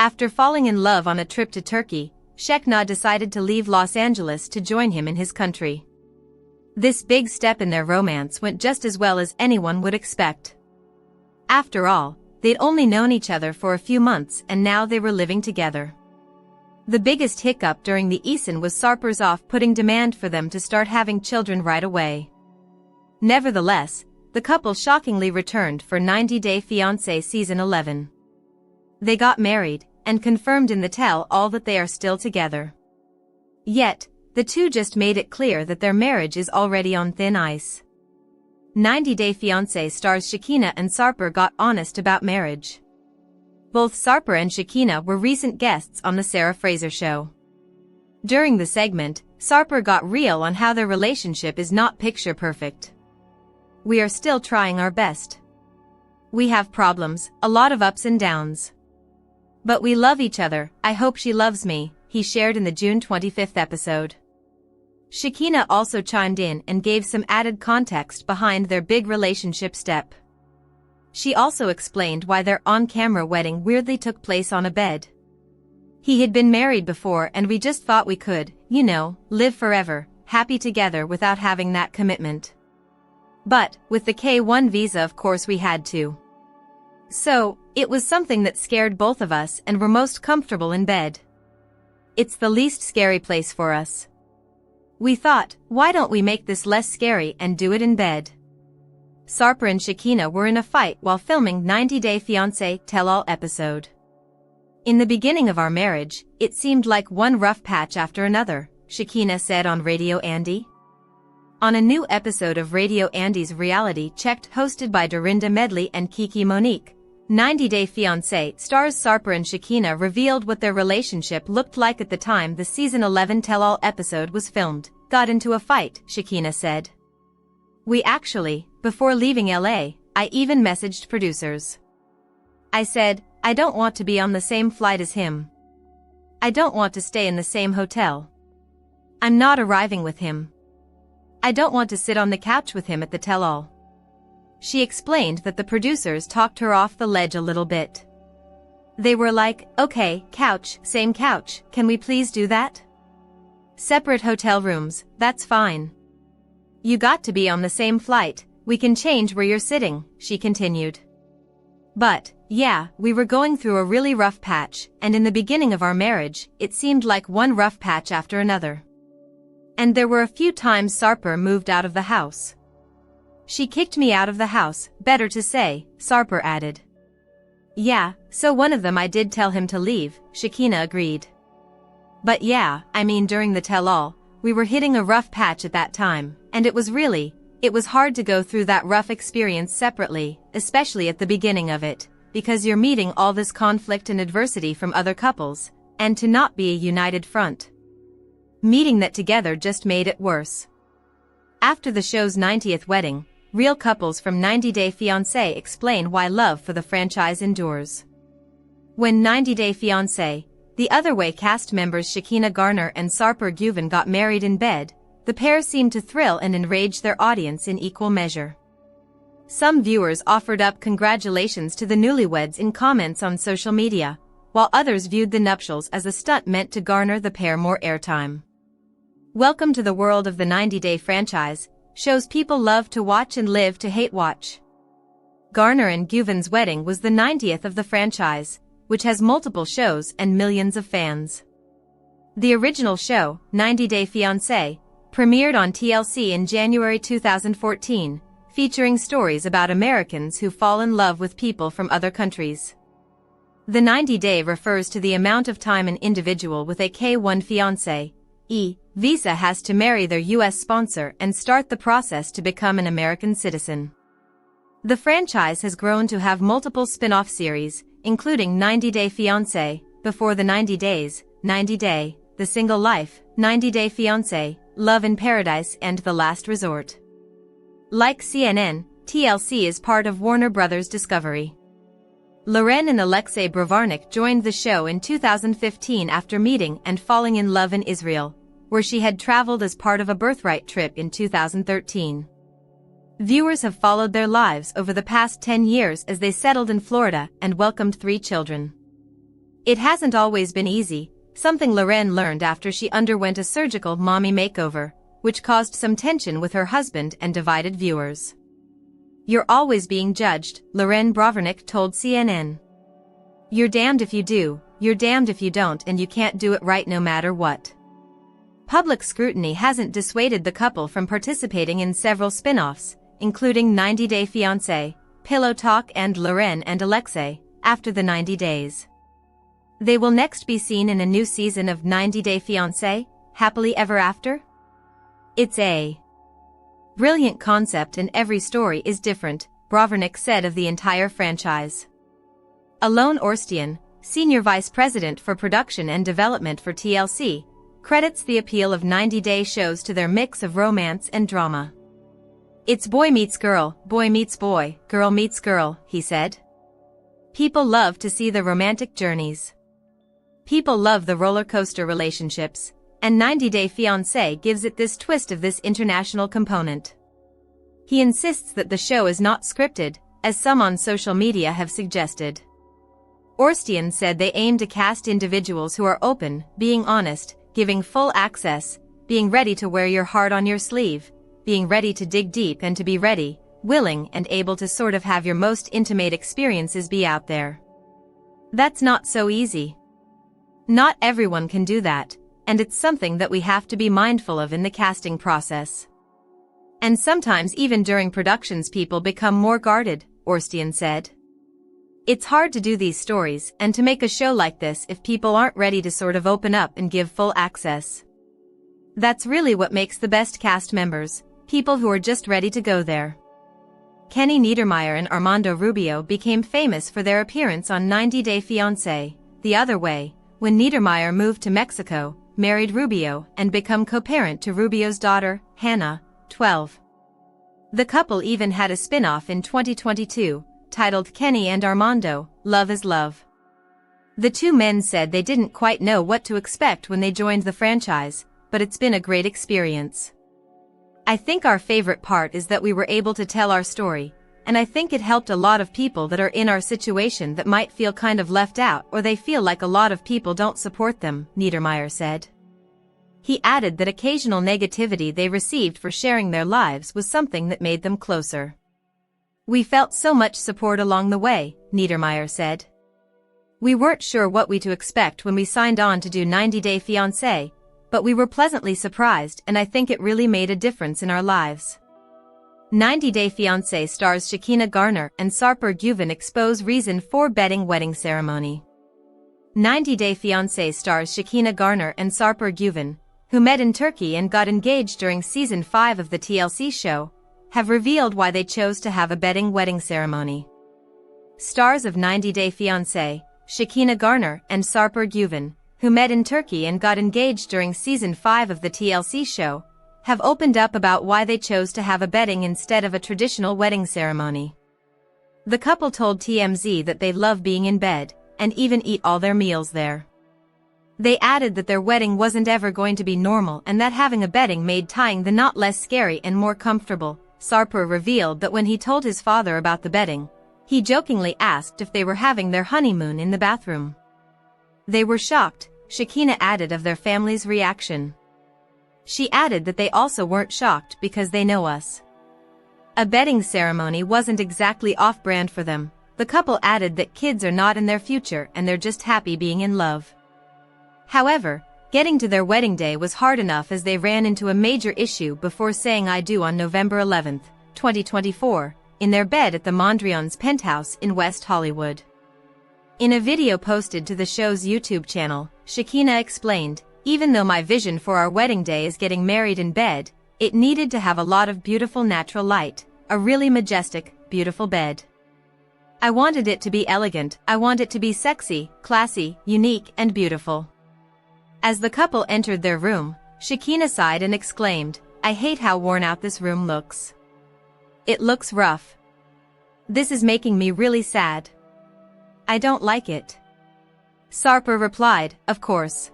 After falling in love on a trip to Turkey, Shekchna decided to leave Los Angeles to join him in his country. This big step in their romance went just as well as anyone would expect. After all, they'd only known each other for a few months and now they were living together. The biggest hiccup during the season was Sarper's off-putting demand for them to start having children right away. Nevertheless, the couple shockingly returned for 90 Day Fiancé Season 11. They got married, and confirmed in the tell-all that they are still together. Yet, the two just made it clear that their marriage is already on thin ice. 90 Day Fiancé stars Shekinah and Sarper got honest about marriage. Both Sarper and Shekinah were recent guests on the Fraser show. During the segment, Sarper got real on how their relationship is not picture perfect. "We are still trying our best. We have problems, a lot of ups and downs. But we love each other, I hope she loves me," he shared in the June 25th episode. Shekinah also chimed in and gave some added context behind their big relationship step. She also explained why their on-camera wedding weirdly took place on a bed. "He had been married before and we just thought we could, live forever, happy together without having that commitment. But, with the K-1 visa of course we had to. So, it was something that scared both of us and we're most comfortable in bed. It's the least scary place for us. We thought, why don't we make this less scary and do it in bed?" Sarper and Shekinah were in a fight while filming 90 Day Fiancé Tell-All episode. "In the beginning of our marriage, it seemed like one rough patch after another," Shekinah said on Radio Andy. On a new episode of Radio Andy's Reality Checked hosted by Dorinda Medley and Kiki Monique, 90 Day Fiancé stars Sarper and Shekinah revealed what their relationship looked like at the time the Season 11 Tell-All episode was filmed. "Got into a fight," Shekinah said. "We actually, before leaving LA, I even messaged producers. I said, I don't want to be on the same flight as him. I don't want to stay in the same hotel. I'm not arriving with him. I don't want to sit on the couch with him at the tell-all." She explained that the producers talked her off the ledge a little bit. They were like, "Okay, couch, same couch, can we please do that? Separate hotel rooms, that's fine. You got to be on the same flight, we can change where you're sitting," she continued. "But, yeah, we were going through a really rough patch, and in the beginning of our marriage, it seemed like one rough patch after another. And there were a few times Sarper moved out of the house. She kicked me out of the house, better to say," Sarper added. "Yeah, so one of them I did tell him to leave," Shekinah agreed. "But yeah, I mean during the tell-all, we were hitting a rough patch at that time, and it was hard to go through that rough experience separately, especially at the beginning of it, because you're meeting all this conflict and adversity from other couples, and to not be a united front. Meeting that together just made it worse." After the show's 90th wedding, real couples from 90 Day Fiancé explain why love for the franchise endures. When 90 Day Fiancé, the Other Way cast members Shekinah Garner and Sarper Güven got married in bed, the pair seemed to thrill and enrage their audience in equal measure. Some viewers offered up congratulations to the newlyweds in comments on social media, while others viewed the nuptials as a stunt meant to garner the pair more airtime. Welcome to the world of the 90 Day franchise, shows people love to watch and live to hate watch. Garner and Güven's wedding was the 90th of the franchise, which has multiple shows and millions of fans. The original show, 90 Day Fiancé, premiered on TLC in January 2014, featuring stories about Americans who fall in love with people from other countries. The 90 Day refers to the amount of time an individual with a K-1 fiancé visa has to marry their U.S. sponsor and start the process to become an American citizen. The franchise has grown to have multiple spin-off series, including 90 Day Fiancé, Before the 90 Days, 90 Day, The Single Life, 90 Day Fiancé, Love in Paradise and The Last Resort. Like CNN, TLC is part of Warner Bros. Discovery. Loren and Alexei Bravarnik joined the show in 2015 after meeting and falling in love in Israel, where she had traveled as part of a birthright trip in 2013. Viewers have followed their lives over the past 10 years as they settled in Florida and welcomed 3 children. It hasn't always been easy, something Loren learned after she underwent a surgical mommy makeover, which caused some tension with her husband and divided viewers. "You're always being judged," Loren Brovernick told CNN. "You're damned if you do, you're damned if you don't, and you can't do it right no matter what." Public scrutiny hasn't dissuaded the couple from participating in several spin-offs, including 90 Day Fiancé, Pillow Talk and Loren and Alexei, after the 90 days. They will next be seen in a new season of 90 Day Fiancé, Happily Ever After? It's a brilliant concept and every story is different, Brovernick said of the entire franchise. Alon Orstian, Senior Vice President for Production and Development for TLC, credits the appeal of 90 Day shows to their mix of romance and drama. "It's boy meets girl, boy meets boy, girl meets girl," he said. "People love to see the romantic journeys. People love the roller coaster relationships, and 90 Day Fiancé gives it this twist of this international component." He insists that the show is not scripted, as some on social media have suggested. Orstian said they aim to cast individuals who are open, being honest, giving full access, being ready to wear your heart on your sleeve, being ready to dig deep and to be ready, willing and able to sort of have your most intimate experiences be out there. That's not so easy. Not everyone can do that, and it's something that we have to be mindful of in the casting process. And sometimes even during productions people become more guarded, Orstian said. It's hard to do these stories and to make a show like this if people aren't ready to sort of open up and give full access. That's really what makes the best cast members, people who are just ready to go there. Kenny Niedermeyer and Armando Rubio became famous for their appearance on 90 Day Fiancé, the other way, when Niedermeyer moved to Mexico, married Rubio, and become co-parent to Rubio's daughter, Hannah, 12. The couple even had a spin-off in 2022, titled Kenny and Armando, Love is Love. The two men said they didn't quite know what to expect when they joined the franchise, but it's been a great experience. "I think our favorite part is that we were able to tell our story, and I think it helped a lot of people that are in our situation that might feel kind of left out or they feel like a lot of people don't support them," Niedermeyer said. He added that occasional negativity they received for sharing their lives was something that made them closer. "We felt so much support along the way," Niedermeyer said. "We weren't sure what to expect when we signed on to do 90 Day Fiancé, but we were pleasantly surprised and I think it really made a difference in our lives." 90 Day Fiancé stars Shekinah Garner and Sarper Güven expose reason for betting wedding ceremony. 90 Day Fiancé stars Shekinah Garner and Sarper Güven, who met in Turkey and got engaged during season 5 of the TLC show, have revealed why they chose to have a betting wedding ceremony. Stars of 90 Day Fiancé, Shekinah Garner and Sarper Güven, who met in Turkey and got engaged during season 5 of the TLC show, have opened up about why they chose to have a betting instead of a traditional wedding ceremony. The couple told TMZ that they love being in bed, and even eat all their meals there. They added that their wedding wasn't ever going to be normal and that having a betting made tying the knot less scary and more comfortable. Sarper revealed that when he told his father about the betting, he jokingly asked if they were having their honeymoon in the bathroom. "They were shocked," Shekinah added of their family's reaction. She added that they also weren't shocked because they know us. A betting ceremony wasn't exactly off-brand for them. The couple added that kids are not in their future and they're just happy being in love. However, getting to their wedding day was hard enough as they ran into a major issue before saying "I do" on November 11, 2024, in their bed at the Mondrian's penthouse in West Hollywood. In a video posted to the show's YouTube channel, Shekinah explained, "Even though my vision for our wedding day is getting married in bed, it needed to have a lot of beautiful natural light, a really majestic, beautiful bed. I wanted it to be elegant, I want it to be sexy, classy, unique, and beautiful." As the couple entered their room, Shekinah sighed and exclaimed, "I hate how worn out this room looks. It looks rough. This is making me really sad. I don't like it." Sarper replied, "Of course."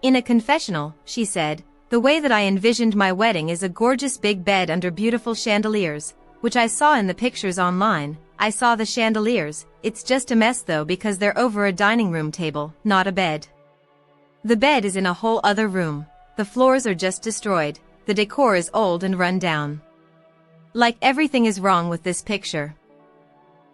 In a confessional, she said, "The way that I envisioned my wedding is a gorgeous big bed under beautiful chandeliers, which I saw in the pictures online. I saw the chandeliers. It's just a mess though because they're over a dining room table, not a bed. The bed is in a whole other room. The floors are just destroyed. The decor is old and run down. Like everything is wrong with this picture.